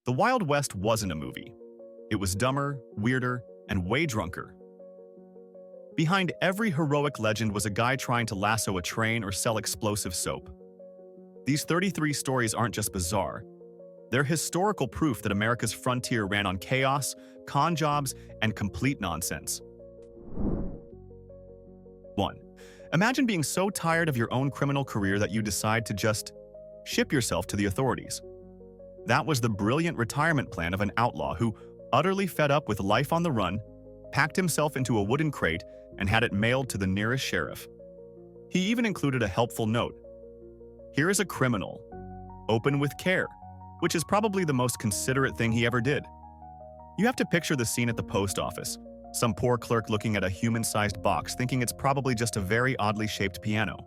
The Wild West wasn't a movie. It was dumber, weirder, and way drunker. Behind every heroic legend was a guy trying to lasso a train or sell explosive soap. These 33 stories aren't just bizarre. They're historical proof that America's frontier ran on chaos, con jobs, and complete nonsense. 1. Imagine being so tired of your own criminal career that you decide to just ship yourself to the authorities. That was the brilliant retirement plan of an outlaw who, utterly fed up with life on the run, packed himself into a wooden crate and had it mailed to the nearest sheriff. He even included a helpful note. Here is a criminal. Open with care, which is probably the most considerate thing he ever did. You have to picture the scene at the post office. Some poor clerk looking at a human-sized box thinking it's probably just a very oddly shaped piano.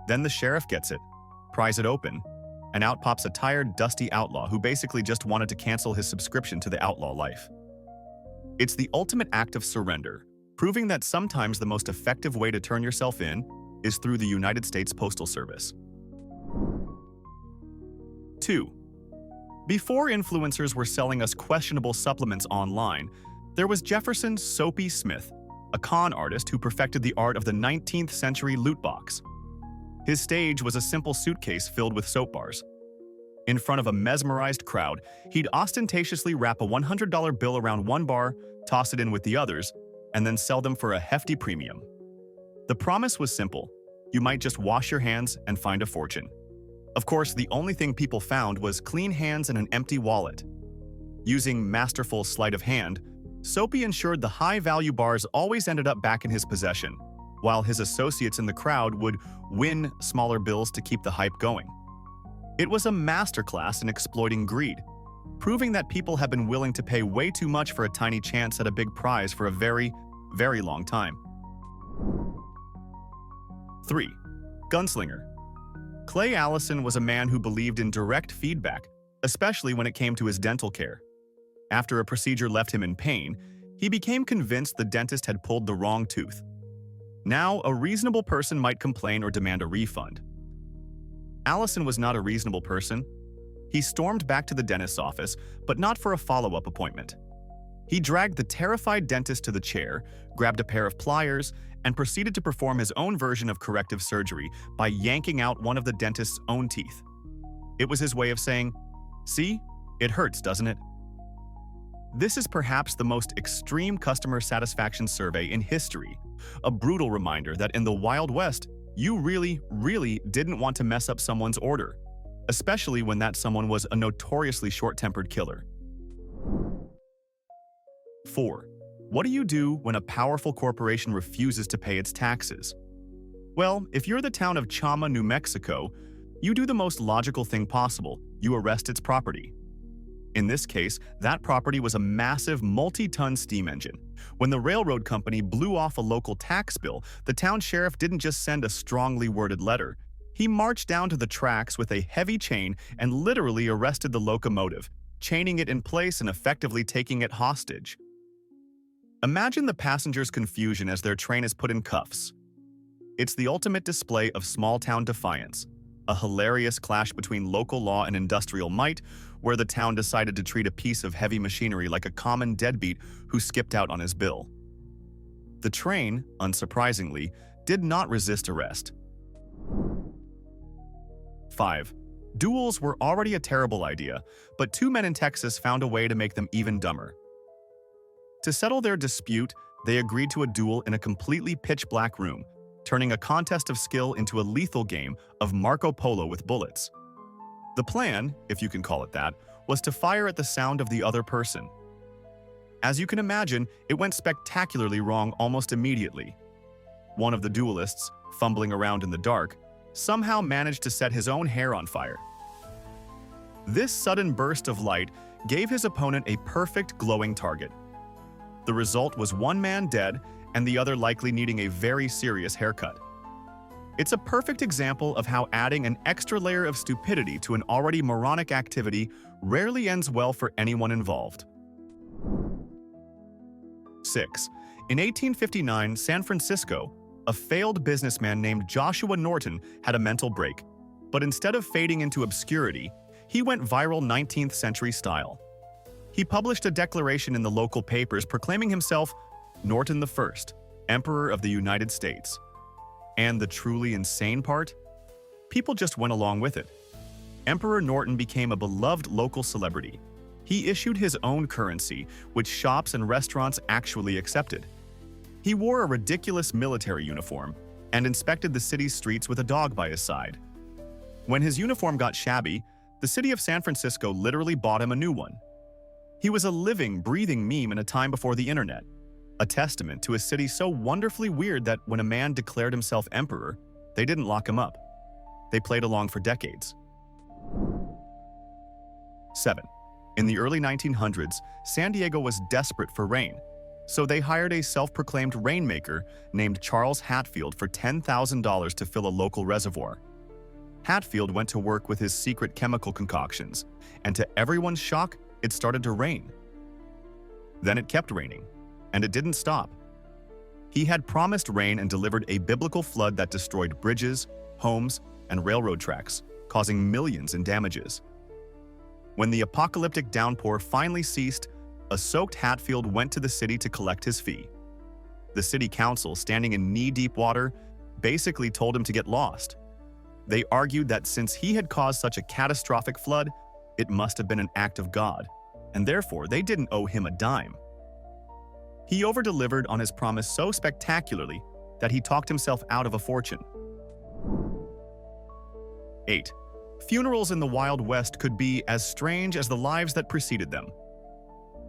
Then the sheriff gets it, pries it open, and out pops a tired, dusty outlaw who basically just wanted to cancel his subscription to the outlaw life. It's the ultimate act of surrender, proving that sometimes the most effective way to turn yourself in is through the United States Postal Service. 2. Before influencers were selling us questionable supplements online, there was Jefferson Soapy Smith, a con artist who perfected the art of the 19th century loot box. His stage was a simple suitcase filled with soap bars. In front of a mesmerized crowd, he'd ostentatiously wrap a $100 bill around one bar, toss it in with the others, and then sell them for a hefty premium. The promise was simple. You might just wash your hands and find a fortune. Of course, the only thing people found was clean hands and an empty wallet. Using masterful sleight of hand, Soapy ensured the high-value bars always ended up back in his possession, while his associates in the crowd would win smaller bills to keep the hype going. It was a masterclass in exploiting greed, proving that people have been willing to pay way too much for a tiny chance at a big prize for a very, very long time. 3. Gunslinger. Clay Allison was a man who believed in direct feedback, especially when it came to his dental care. After a procedure left him in pain, he became convinced the dentist had pulled the wrong tooth. Now, a reasonable person might complain or demand a refund. Allison was not a reasonable person. He stormed back to the dentist's office, but not for a follow-up appointment. He dragged the terrified dentist to the chair, grabbed a pair of pliers, and proceeded to perform his own version of corrective surgery by yanking out one of the dentist's own teeth. It was his way of saying, "See, it hurts, doesn't it?" This is perhaps the most extreme customer satisfaction survey in history, a brutal reminder that in the Wild West, you really, really didn't want to mess up someone's order, especially when that someone was a notoriously short-tempered killer. 4. What do you do when a powerful corporation refuses to pay its taxes? Well, if you're the town of Chama, New Mexico, you do the most logical thing possible. You arrest its property. In this case, that property was a massive multi-ton steam engine. When the railroad company blew off a local tax bill, the town sheriff didn't just send a strongly worded letter. He marched down to the tracks with a heavy chain and literally arrested the locomotive, chaining it in place and effectively taking it hostage. Imagine the passengers' confusion as their train is put in cuffs. It's the ultimate display of small-town defiance, a hilarious clash between local law and industrial might, where the town decided to treat a piece of heavy machinery like a common deadbeat who skipped out on his bill. The train, unsurprisingly, did not resist arrest. 5. Duels were already a terrible idea, but two men in Texas found a way to make them even dumber. To settle their dispute, they agreed to a duel in a completely pitch-black room, turning a contest of skill into a lethal game of Marco Polo with bullets. The plan, if you can call it that, was to fire at the sound of the other person. As you can imagine, it went spectacularly wrong almost immediately. One of the duelists, fumbling around in the dark, somehow managed to set his own hair on fire. This sudden burst of light gave his opponent a perfect glowing target. The result was one man dead and the other likely needing a very serious haircut. It's a perfect example of how adding an extra layer of stupidity to an already moronic activity rarely ends well for anyone involved. 6. In 1859, San Francisco, a failed businessman named Joshua Norton had a mental break, but instead of fading into obscurity, he went viral 19th century style. He published a declaration in the local papers proclaiming himself Norton I, Emperor of the United States. And the truly insane part? People just went along with it. Emperor Norton became a beloved local celebrity. He issued his own currency, which shops and restaurants actually accepted. He wore a ridiculous military uniform and inspected the city's streets with a dog by his side. When his uniform got shabby, the city of San Francisco literally bought him a new one. He was a living, breathing meme in a time before the internet, a testament to a city so wonderfully weird that when a man declared himself emperor, they didn't lock him up. They played along for decades. 7. In the early 1900s, San Diego was desperate for rain, so they hired a self-proclaimed rainmaker named Charles Hatfield for $10,000 to fill a local reservoir. Hatfield went to work with his secret chemical concoctions, and to everyone's shock, it started to rain. Then it kept raining, and it didn't stop. He had promised rain and delivered a biblical flood that destroyed bridges, homes, and railroad tracks, causing millions in damages. When the apocalyptic downpour finally ceased, a soaked Hatfield went to the city to collect his fee. The city council, standing in knee-deep water, basically told him to get lost. They argued that since he had caused such a catastrophic flood, it must have been an act of God, and therefore they didn't owe him a dime. He over-delivered on his promise so spectacularly that he talked himself out of a fortune. 8. Funerals in the Wild West could be as strange as the lives that preceded them.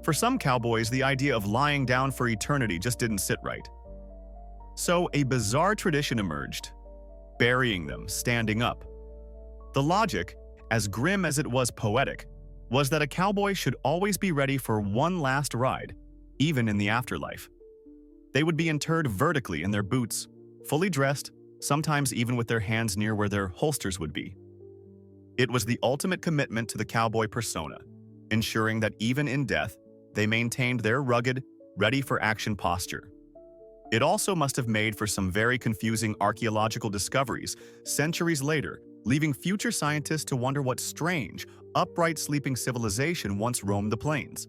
For some cowboys, the idea of lying down for eternity just didn't sit right. So a bizarre tradition emerged, burying them standing up. The logic, as grim as it was poetic, was that a cowboy should always be ready for one last ride, even in the afterlife. They would be interred vertically in their boots, fully dressed, sometimes even with their hands near where their holsters would be. It was the ultimate commitment to the cowboy persona, ensuring that even in death, they maintained their rugged, ready-for-action posture. It also must have made for some very confusing archaeological discoveries centuries later, leaving future scientists to wonder what strange, upright sleeping civilization once roamed the plains.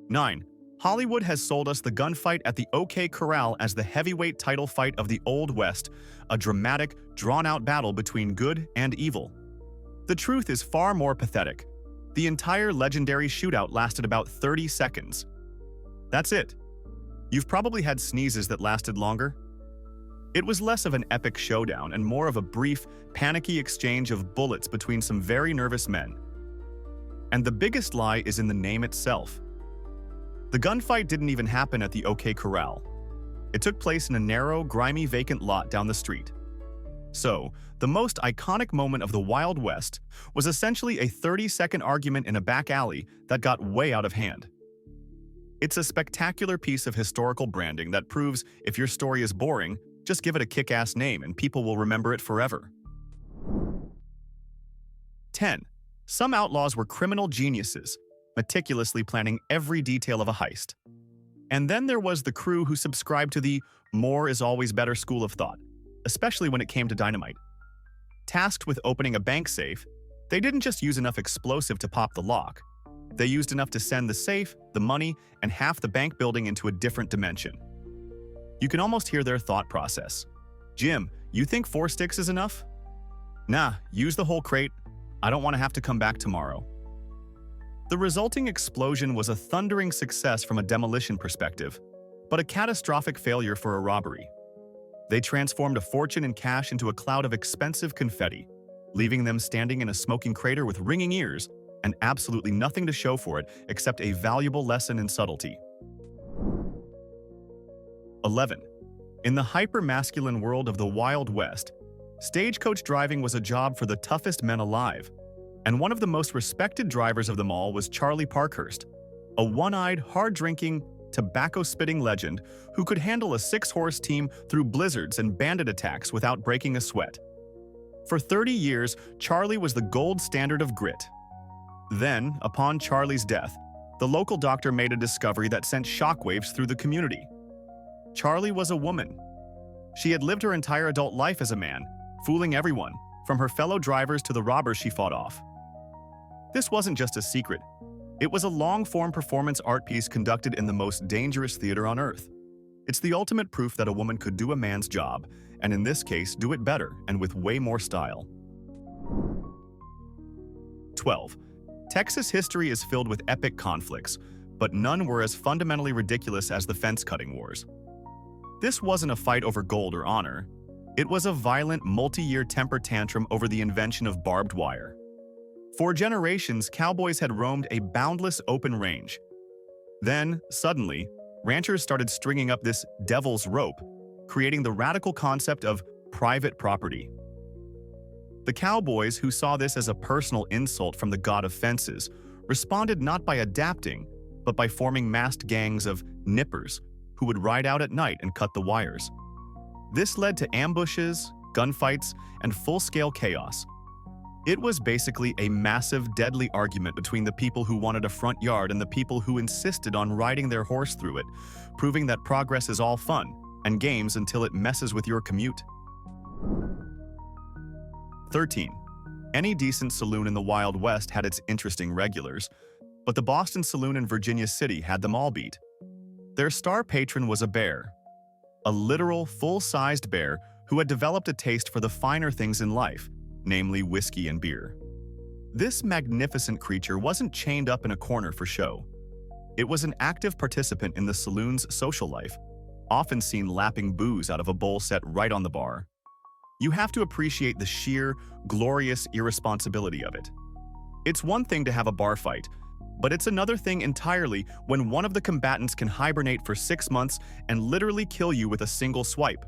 9. Hollywood has sold us the gunfight at the OK Corral as the heavyweight title fight of the Old West, a dramatic, drawn-out battle between good and evil. The truth is far more pathetic. The entire legendary shootout lasted about 30 seconds. That's it. You've probably had sneezes that lasted longer. It was less of an epic showdown and more of a brief, panicky exchange of bullets between some very nervous men. And the biggest lie is in the name itself. The gunfight didn't even happen at the OK Corral. It took place in a narrow, grimy, vacant lot down the street. So, the most iconic moment of the Wild West was essentially a 30-second argument in a back alley that got way out of hand. It's a spectacular piece of historical branding that proves if your story is boring, just give it a kick-ass name and people will remember it forever. 10. Some outlaws were criminal geniuses, meticulously planning every detail of a heist. And then there was the crew who subscribed to the more is always better school of thought, especially when it came to dynamite. Tasked with opening a bank safe, they didn't just use enough explosive to pop the lock. They used enough to send the safe, the money, and half the bank building into a different dimension. You can almost hear their thought process. Jim, you think 4 sticks is enough? Nah, use the whole crate. I don't want to have to come back tomorrow. The resulting explosion was a thundering success from a demolition perspective, but a catastrophic failure for a robbery. They transformed a fortune in cash into a cloud of expensive confetti, leaving them standing in a smoking crater with ringing ears and absolutely nothing to show for it except a valuable lesson in subtlety. 11. In the hyper-masculine world of the Wild West, stagecoach driving was a job for the toughest men alive, and one of the most respected drivers of them all was Charley Parkhurst, a one-eyed, hard-drinking, tobacco-spitting legend who could handle a 6-horse team through blizzards and bandit attacks without breaking a sweat. For 30 years, Charley was the gold standard of grit. Then, upon Charley's death, the local doctor made a discovery that sent shockwaves through the community. Charley was a woman. She had lived her entire adult life as a man, fooling everyone, from her fellow drivers to the robbers she fought off. This wasn't just a secret. It was a long-form performance art piece conducted in the most dangerous theater on Earth. It's the ultimate proof that a woman could do a man's job, and in this case, do it better and with way more style. 12. Texas history is filled with epic conflicts, but none were as fundamentally ridiculous as the fence-cutting wars. This wasn't a fight over gold or honor. It was a violent, multi-year temper tantrum over the invention of barbed wire. For generations, cowboys had roamed a boundless open range. Then, suddenly, ranchers started stringing up this devil's rope, creating the radical concept of private property. The cowboys, who saw this as a personal insult from the god of fences, responded not by adapting, but by forming masked gangs of nippers who would ride out at night and cut the wires. This led to ambushes, gunfights, and full-scale chaos. It was basically a massive, deadly argument between the people who wanted a front yard and the people who insisted on riding their horse through it, proving that progress is all fun and games until it messes with your commute. 13. Any decent saloon in the Wild West had its interesting regulars, but the Boston Saloon in Virginia City had them all beat. Their star patron was a bear, a literal, full-sized bear who had developed a taste for the finer things in life, namely whiskey and beer. This magnificent creature wasn't chained up in a corner for show. It was an active participant in the saloon's social life, often seen lapping booze out of a bowl set right on the bar. You have to appreciate the sheer, glorious irresponsibility of it. It's one thing to have a bar fight, but it's another thing entirely when one of the combatants can hibernate for 6 months and literally kill you with a single swipe.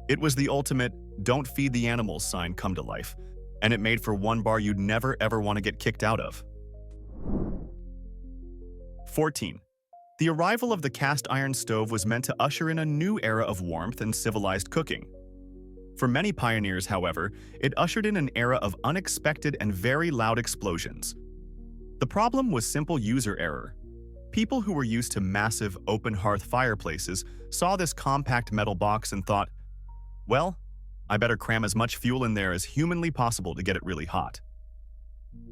It was the ultimate "don't feed the animals" sign come to life, and it made for one bar you'd never ever want to get kicked out of. 14. The arrival of the cast iron stove was meant to usher in a new era of warmth and civilized cooking. For many pioneers, however, it ushered in an era of unexpected and very loud explosions. The problem was simple user error. People who were used to massive, open-hearth fireplaces saw this compact metal box and thought, well, I better cram as much fuel in there as humanly possible to get it really hot.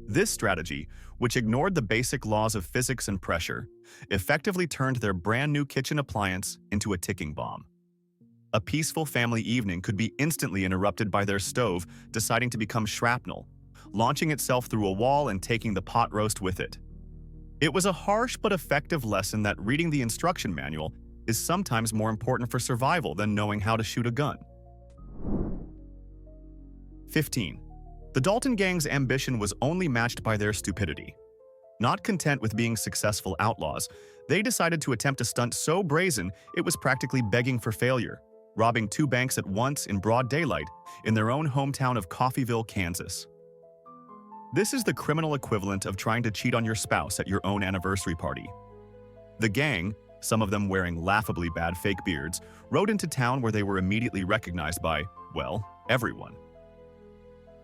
This strategy, which ignored the basic laws of physics and pressure, effectively turned their brand-new kitchen appliance into a ticking bomb. A peaceful family evening could be instantly interrupted by their stove deciding to become shrapnel, launching itself through a wall and taking the pot roast with it. It was a harsh but effective lesson that reading the instruction manual is sometimes more important for survival than knowing how to shoot a gun. 15. The Dalton gang's ambition was only matched by their stupidity. Not content with being successful outlaws, they decided to attempt a stunt so brazen it was practically begging for failure, robbing 2 banks at once in broad daylight in their own hometown of Coffeyville, Kansas. This is the criminal equivalent of trying to cheat on your spouse at your own anniversary party. The gang, some of them wearing laughably bad fake beards, rode into town where they were immediately recognized by, well, everyone.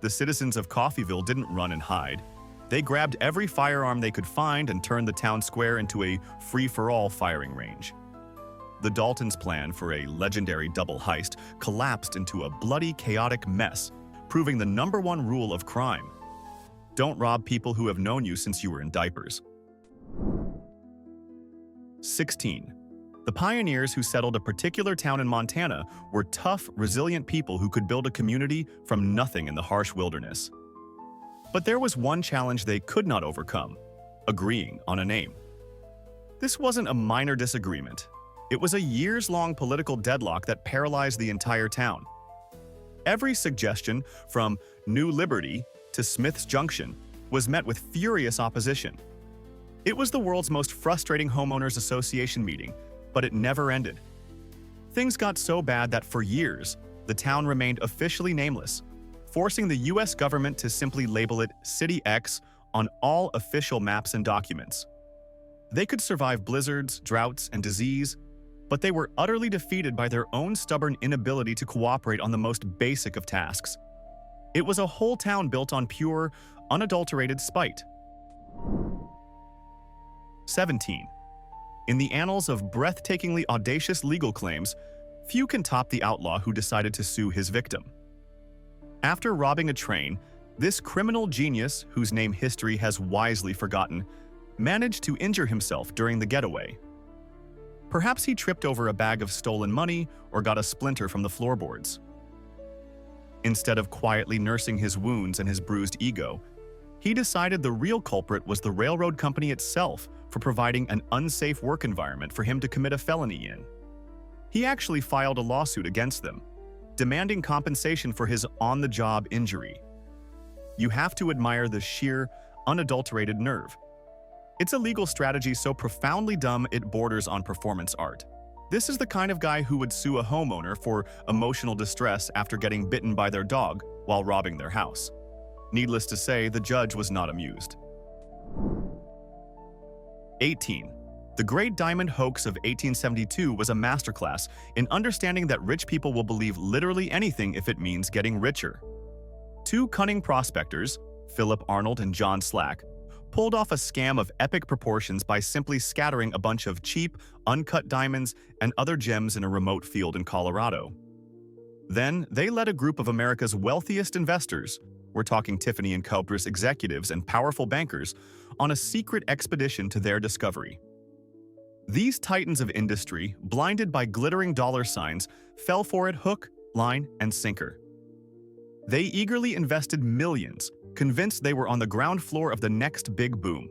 The citizens of Coffeyville didn't run and hide. They grabbed every firearm they could find and turned the town square into a free-for-all firing range. The Daltons' plan for a legendary double heist collapsed into a bloody, chaotic mess, proving the #1 rule of crime: don't rob people who have known you since you were in diapers. 16. The pioneers who settled a particular town in Montana were tough, resilient people who could build a community from nothing in the harsh wilderness. But there was one challenge they could not overcome: agreeing on a name. This wasn't a minor disagreement. It was a years-long political deadlock that paralyzed the entire town. Every suggestion, from New Liberty to Smith's Junction, was met with furious opposition. It was the world's most frustrating homeowners association meeting, but it never ended. Things got so bad that for years, the town remained officially nameless, forcing the US government to simply label it City X on all official maps and documents. They could survive blizzards, droughts, and disease, but they were utterly defeated by their own stubborn inability to cooperate on the most basic of tasks. It was a whole town built on pure, unadulterated spite. 17. In the annals of breathtakingly audacious legal claims, few can top the outlaw who decided to sue his victim. After robbing a train, this criminal genius, whose name history has wisely forgotten, managed to injure himself during the getaway. Perhaps he tripped over a bag of stolen money or got a splinter from the floorboards. Instead of quietly nursing his wounds and his bruised ego, he decided the real culprit was the railroad company itself for providing an unsafe work environment for him to commit a felony in. He actually filed a lawsuit against them, demanding compensation for his on-the-job injury. You have to admire the sheer, unadulterated nerve. It's a legal strategy so profoundly dumb it borders on performance art. This is the kind of guy who would sue a homeowner for emotional distress after getting bitten by their dog while robbing their house. Needless to say, the judge was not amused. 18. The Great Diamond Hoax of 1872 was a masterclass in understanding that rich people will believe literally anything if it means getting richer. Two cunning prospectors, Philip Arnold and John Slack, pulled off a scam of epic proportions by simply scattering a bunch of cheap, uncut diamonds and other gems in a remote field in Colorado. Then, they led a group of America's wealthiest investors, we're talking Tiffany & Co's executives and powerful bankers, on a secret expedition to their discovery. These titans of industry, blinded by glittering dollar signs, fell for it hook, line, and sinker. They eagerly invested millions, convinced they were on the ground floor of the next big boom.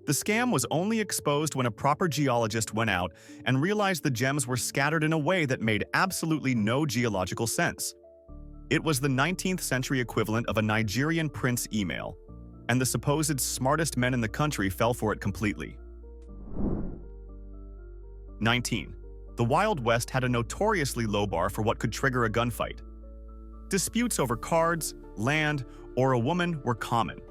The scam was only exposed when a proper geologist went out and realized the gems were scattered in a way that made absolutely no geological sense. It was the 19th century equivalent of a Nigerian prince email, and the supposed smartest men in the country fell for it completely. 19. The Wild West had a notoriously low bar for what could trigger a gunfight. Disputes over cards, land, or a woman were common,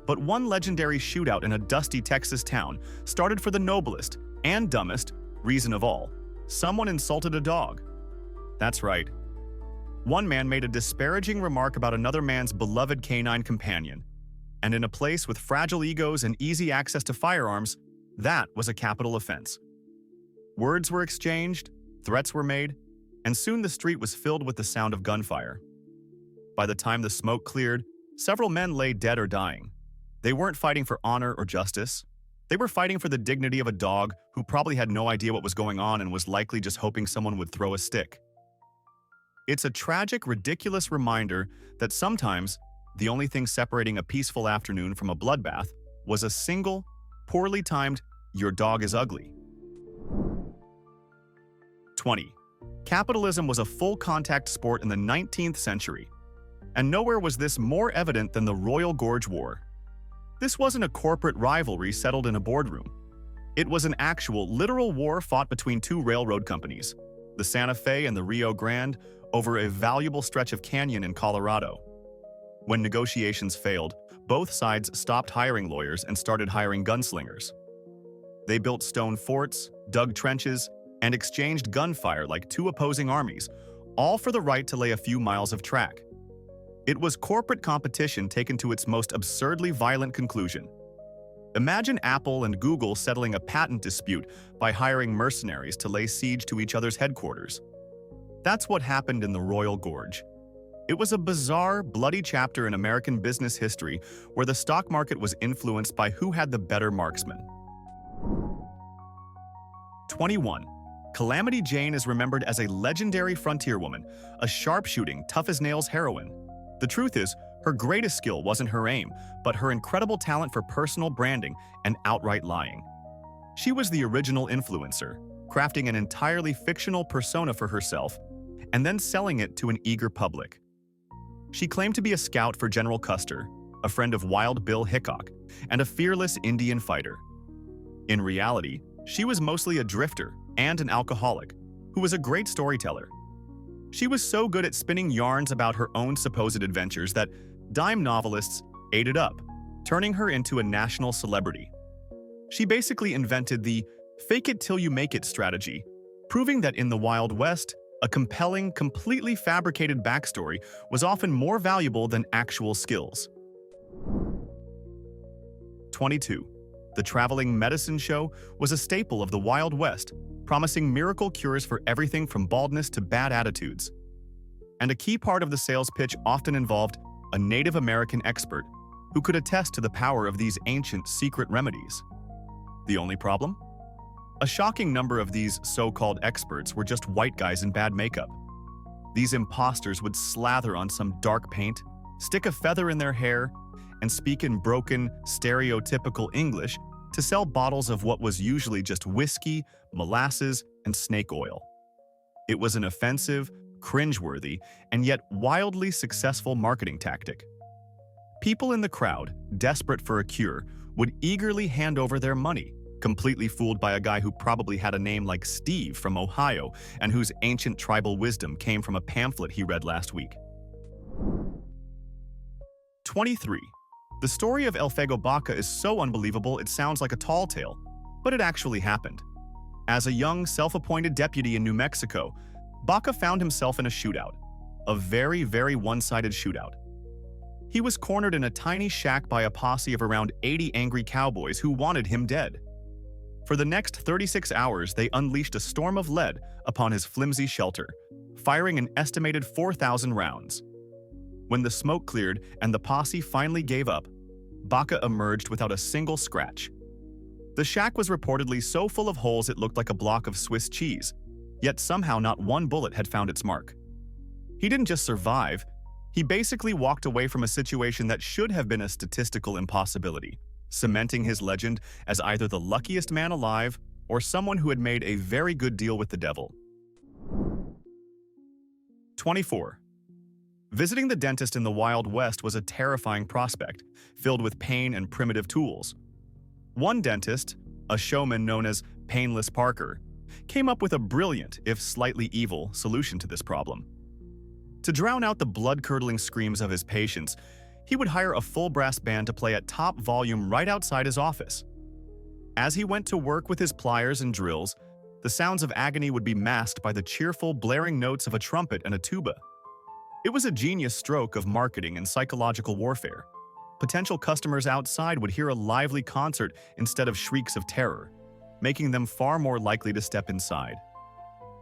but one legendary shootout in a dusty Texas town started for the noblest and dumbest reason of all. Someone insulted a dog. That's right. One man made a disparaging remark about another man's beloved canine companion, and in a place with fragile egos and easy access to firearms, that was a capital offense. Words were exchanged, threats were made, and soon the street was filled with the sound of gunfire. By the time the smoke cleared, several men lay dead or dying. They weren't fighting for honor or justice. They were fighting for the dignity of a dog who probably had no idea what was going on and was likely just hoping someone would throw a stick. It's a tragic, ridiculous reminder that sometimes the only thing separating a peaceful afternoon from a bloodbath was a single, poorly timed, "your dog is ugly." 20. Capitalism was a full-contact sport in the 19th century, and nowhere was this more evident than the Royal Gorge War. This wasn't a corporate rivalry settled in a boardroom. It was an actual, literal war fought between two railroad companies, the Santa Fe and the Rio Grande, over a valuable stretch of canyon in Colorado. When negotiations failed, both sides stopped hiring lawyers and started hiring gunslingers. They built stone forts, dug trenches, and exchanged gunfire like two opposing armies, all for the right to lay a few miles of track. It was corporate competition taken to its most absurdly violent conclusion. Imagine Apple and Google settling a patent dispute by hiring mercenaries to lay siege to each other's headquarters. That's what happened in the Royal Gorge. It was a bizarre, bloody chapter in American business history where the stock market was influenced by who had the better marksman. 21. Calamity Jane is remembered as a legendary frontier woman, a sharpshooting, tough-as-nails heroine. The truth is, her greatest skill wasn't her aim, but her incredible talent for personal branding and outright lying. She was the original influencer, crafting an entirely fictional persona for herself and then selling it to an eager public. She claimed to be a scout for General Custer, a friend of Wild Bill Hickok, and a fearless Indian fighter. In reality, she was mostly a drifter and an alcoholic who was a great storyteller. She was so good at spinning yarns about her own supposed adventures that dime novelists ate it up, turning her into a national celebrity. She basically invented the fake it till you make it strategy, proving that in the Wild West, a compelling, completely fabricated backstory was often more valuable than actual skills. 22. The traveling medicine show was a staple of the Wild West, promising miracle cures for everything from baldness to bad attitudes. And a key part of the sales pitch often involved a Native American expert who could attest to the power of these ancient secret remedies. The only problem? A shocking number of these so-called experts were just white guys in bad makeup. These imposters would slather on some dark paint, stick a feather in their hair, and speak in broken, stereotypical English to sell bottles of what was usually just whiskey, molasses, and snake oil. It was an offensive, cringeworthy, and yet wildly successful marketing tactic. People in the crowd, desperate for a cure, would eagerly hand over their money, completely fooled by a guy who probably had a name like Steve from Ohio and whose ancient tribal wisdom came from a pamphlet he read last week. 23. The story of El Fuego Baka is so unbelievable it sounds like a tall tale, but it actually happened. As a young, self-appointed deputy in New Mexico, Baka found himself in a shootout, a very, very one-sided shootout. He was cornered in a tiny shack by a posse of around 80 angry cowboys who wanted him dead. For the next 36 hours, they unleashed a storm of lead upon his flimsy shelter, firing an estimated 4,000 rounds. When the smoke cleared and the posse finally gave up, Baka emerged without a single scratch. The shack was reportedly so full of holes it looked like a block of Swiss cheese, yet somehow not one bullet had found its mark. He didn't just survive, he basically walked away from a situation that should have been a statistical impossibility, cementing his legend as either the luckiest man alive or someone who had made a very good deal with the devil. 24. Visiting the dentist in the Wild West was a terrifying prospect, filled with pain and primitive tools. One dentist, a showman known as Painless Parker, came up with a brilliant, if slightly evil, solution to this problem. To drown out the blood-curdling screams of his patients, he would hire a full brass band to play at top volume right outside his office. As he went to work with his pliers and drills, the sounds of agony would be masked by the cheerful, blaring notes of a trumpet and a tuba. It was a genius stroke of marketing and psychological warfare. Potential customers outside would hear a lively concert instead of shrieks of terror, making them far more likely to step inside.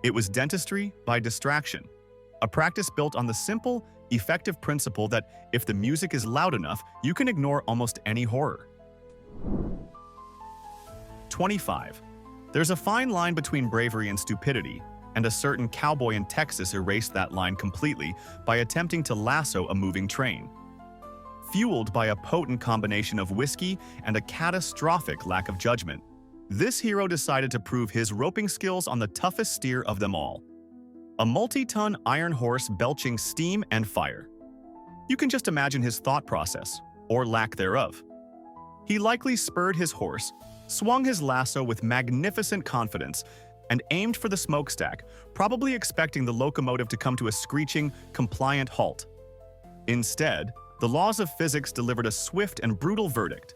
It was dentistry by distraction, a practice built on the simple, effective principle that if the music is loud enough, you can ignore almost any horror. 25. There's a fine line between bravery and stupidity, and a certain cowboy in Texas erased that line completely by attempting to lasso a moving train. Fueled by a potent combination of whiskey and a catastrophic lack of judgment, this hero decided to prove his roping skills on the toughest steer of them all, a multi-ton iron horse belching steam and fire. You can just imagine his thought process, or lack thereof. He likely spurred his horse, swung his lasso with magnificent confidence, and aimed for the smokestack, probably expecting the locomotive to come to a screeching, compliant halt. Instead, the laws of physics delivered a swift and brutal verdict.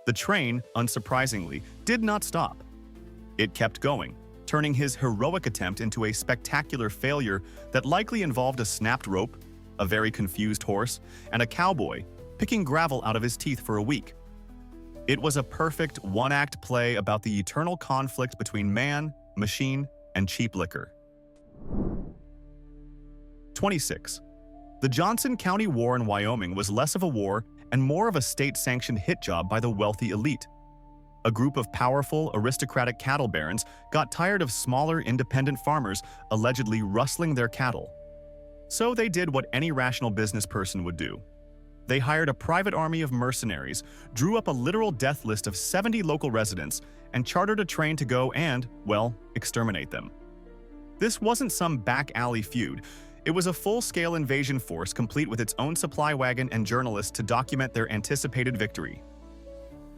The train, unsurprisingly, did not stop. It kept going, turning his heroic attempt into a spectacular failure that likely involved a snapped rope, a very confused horse, and a cowboy picking gravel out of his teeth for a week. It was a perfect one-act play about the eternal conflict between man, machine, and cheap liquor. 26. The Johnson County War in Wyoming was less of a war and more of a state-sanctioned hit job by the wealthy elite. A group of powerful, aristocratic cattle barons got tired of smaller, independent farmers allegedly rustling their cattle. So they did what any rational business person would do. They hired a private army of mercenaries, drew up a literal death list of 70 local residents, and chartered a train to go and, well, exterminate them. This wasn't some back-alley feud. It was a full-scale invasion force complete with its own supply wagon and journalists to document their anticipated victory.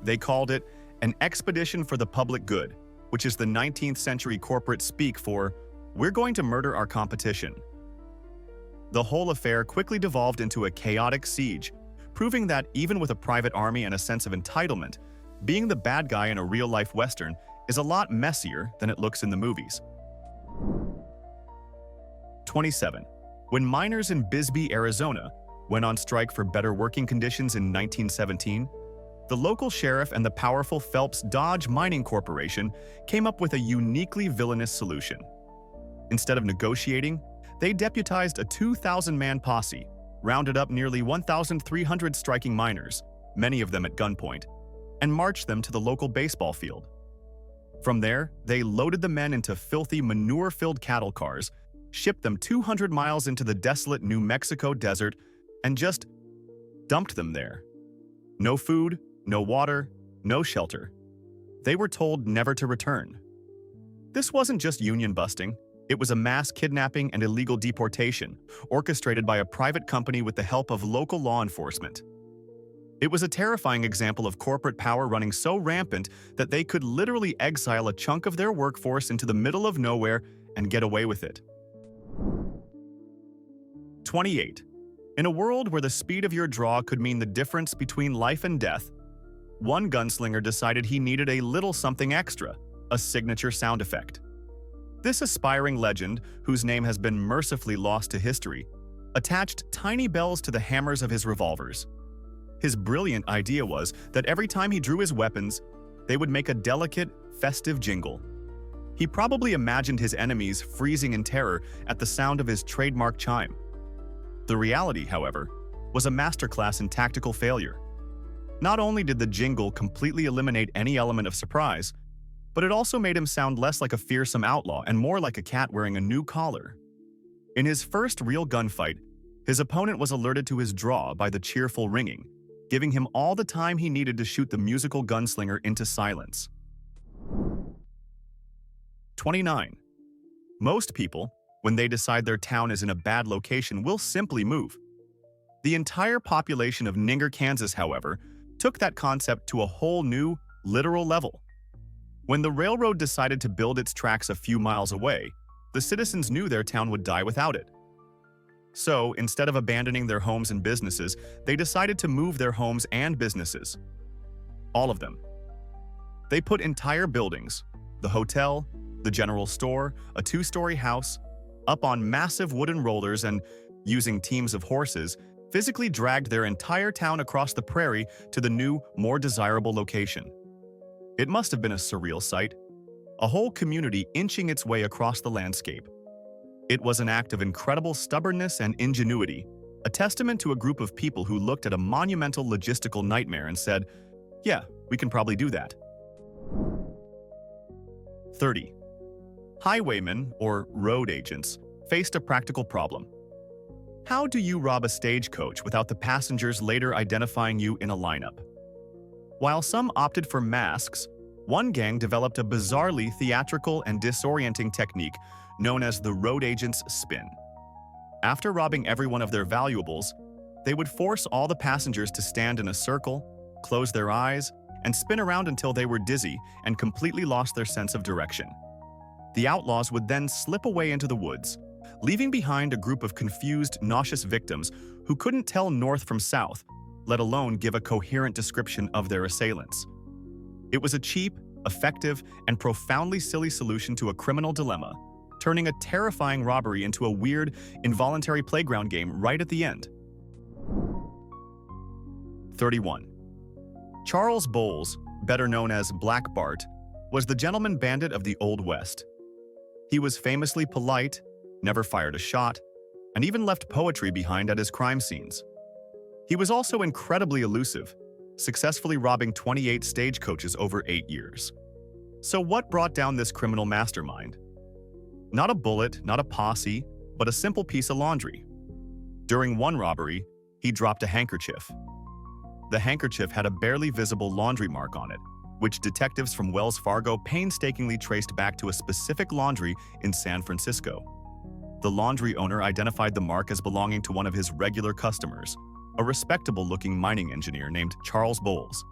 They called it an expedition for the public good, which is the 19th century corporate speak for, "We're going to murder our competition." The whole affair quickly devolved into a chaotic siege, proving that even with a private army and a sense of entitlement, being the bad guy in a real-life Western is a lot messier than it looks in the movies. 27. When miners in Bisbee, Arizona, went on strike for better working conditions in 1917, the local sheriff and the powerful Phelps Dodge Mining Corporation came up with a uniquely villainous solution. Instead of negotiating, They deputized a 2,000-man posse, rounded up nearly 1,300 striking miners, many of them at gunpoint, and marched them to the local baseball field. From there, they loaded the men into filthy, manure-filled cattle cars, shipped them 200 miles into the desolate New Mexico desert, and just dumped them there. No food, no water, no shelter. They were told never to return. This wasn't just union busting. It was a mass kidnapping and illegal deportation, orchestrated by a private company with the help of local law enforcement. It was a terrifying example of corporate power running so rampant that they could literally exile a chunk of their workforce into the middle of nowhere and get away with it. 28. In a world where the speed of your draw could mean the difference between life and death, one gunslinger decided he needed a little something extra, a signature sound effect. This aspiring legend, whose name has been mercifully lost to history, attached tiny bells to the hammers of his revolvers. His brilliant idea was that every time he drew his weapons, they would make a delicate, festive jingle. He probably imagined his enemies freezing in terror at the sound of his trademark chime. The reality, however, was a masterclass in tactical failure. Not only did the jingle completely eliminate any element of surprise, but it also made him sound less like a fearsome outlaw and more like a cat wearing a new collar. In his first real gunfight, his opponent was alerted to his draw by the cheerful ringing, giving him all the time he needed to shoot the musical gunslinger into silence. 29. Most people, when they decide their town is in a bad location, will simply move. The entire population of Ninger, Kansas, however, took that concept to a whole new, literal level. When the railroad decided to build its tracks a few miles away, the citizens knew their town would die without it. So, instead of abandoning their homes and businesses, they decided to move their homes and businesses. All of them. They put entire buildings, the hotel, the general store, a 2-story house, up on massive wooden rollers and, using teams of horses, physically dragged their entire town across the prairie to the new, more desirable location. It must have been a surreal sight, a whole community inching its way across the landscape. It was an act of incredible stubbornness and ingenuity, a testament to a group of people who looked at a monumental logistical nightmare and said, yeah, we can probably do that. 30. Highwaymen, or road agents, faced a practical problem. How do you rob a stagecoach without the passengers later identifying you in a lineup? While some opted for masks, one gang developed a bizarrely theatrical and disorienting technique known as the road agent's spin. After robbing every one of their valuables, they would force all the passengers to stand in a circle, close their eyes, and spin around until they were dizzy and completely lost their sense of direction. The outlaws would then slip away into the woods, leaving behind a group of confused, nauseous victims who couldn't tell north from south, let alone give a coherent description of their assailants. It was a cheap, effective, and profoundly silly solution to a criminal dilemma, turning a terrifying robbery into a weird, involuntary playground game right at the end. 31. Charles Bowles, better known as Black Bart, was the gentleman bandit of the Old West. He was famously polite, never fired a shot, and even left poetry behind at his crime scenes. He was also incredibly elusive, successfully robbing 28 stagecoaches over 8 years. So what brought down this criminal mastermind? Not a bullet, not a posse, but a simple piece of laundry. During one robbery, he dropped a handkerchief. The handkerchief had a barely visible laundry mark on it, which detectives from Wells Fargo painstakingly traced back to a specific laundry in San Francisco. The laundry owner identified the mark as belonging to one of his regular customers, a respectable-looking mining engineer named Charles Bowles.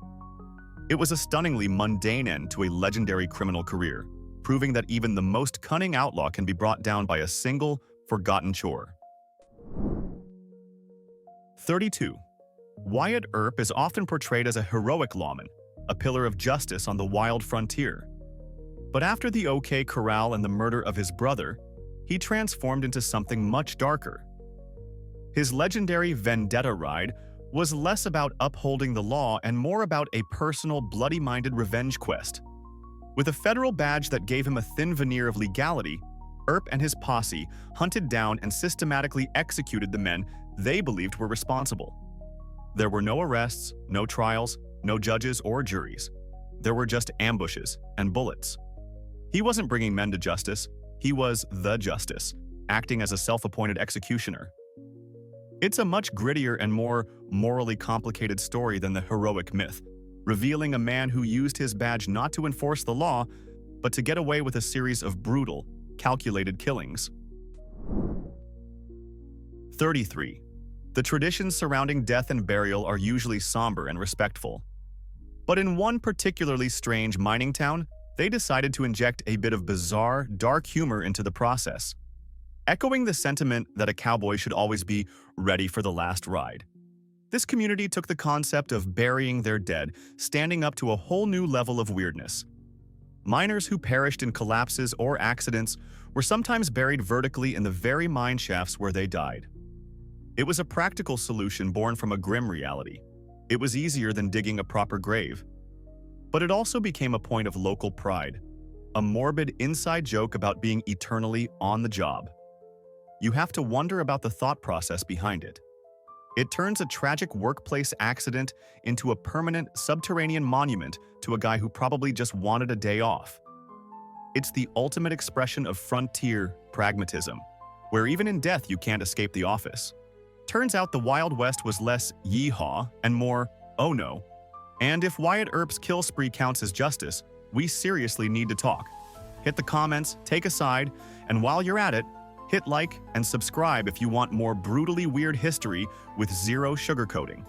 It was a stunningly mundane end to a legendary criminal career, proving that even the most cunning outlaw can be brought down by a single, forgotten chore. 32. Wyatt Earp is often portrayed as a heroic lawman, a pillar of justice on the wild frontier. But after the OK Corral and the murder of his brother, he transformed into something much darker. His legendary vendetta ride was less about upholding the law and more about a personal, bloody-minded revenge quest. With a federal badge that gave him a thin veneer of legality, Earp and his posse hunted down and systematically executed the men they believed were responsible. There were no arrests, no trials, no judges or juries. There were just ambushes and bullets. He wasn't bringing men to justice, he was the justice, acting as a self-appointed executioner. It's a much grittier and more morally complicated story than the heroic myth, revealing a man who used his badge not to enforce the law, but to get away with a series of brutal, calculated killings. 33. The traditions surrounding death and burial are usually somber and respectful. But in one particularly strange mining town, they decided to inject a bit of bizarre, dark humor into the process. Echoing the sentiment that a cowboy should always be ready for the last ride. This community took the concept of burying their dead, standing up to a whole new level of weirdness. Miners who perished in collapses or accidents were sometimes buried vertically in the very mine shafts where they died. It was a practical solution born from a grim reality. It was easier than digging a proper grave. But it also became a point of local pride, a morbid inside joke about being eternally on the job. You have to wonder about the thought process behind it. It turns a tragic workplace accident into a permanent subterranean monument to a guy who probably just wanted a day off. It's the ultimate expression of frontier pragmatism, where even in death you can't escape the office. Turns out the Wild West was less yeehaw and more oh no. And if Wyatt Earp's kill spree counts as justice, we seriously need to talk. Hit the comments, take a side, and while you're at it, hit like and subscribe if you want more brutally weird history with zero sugarcoating.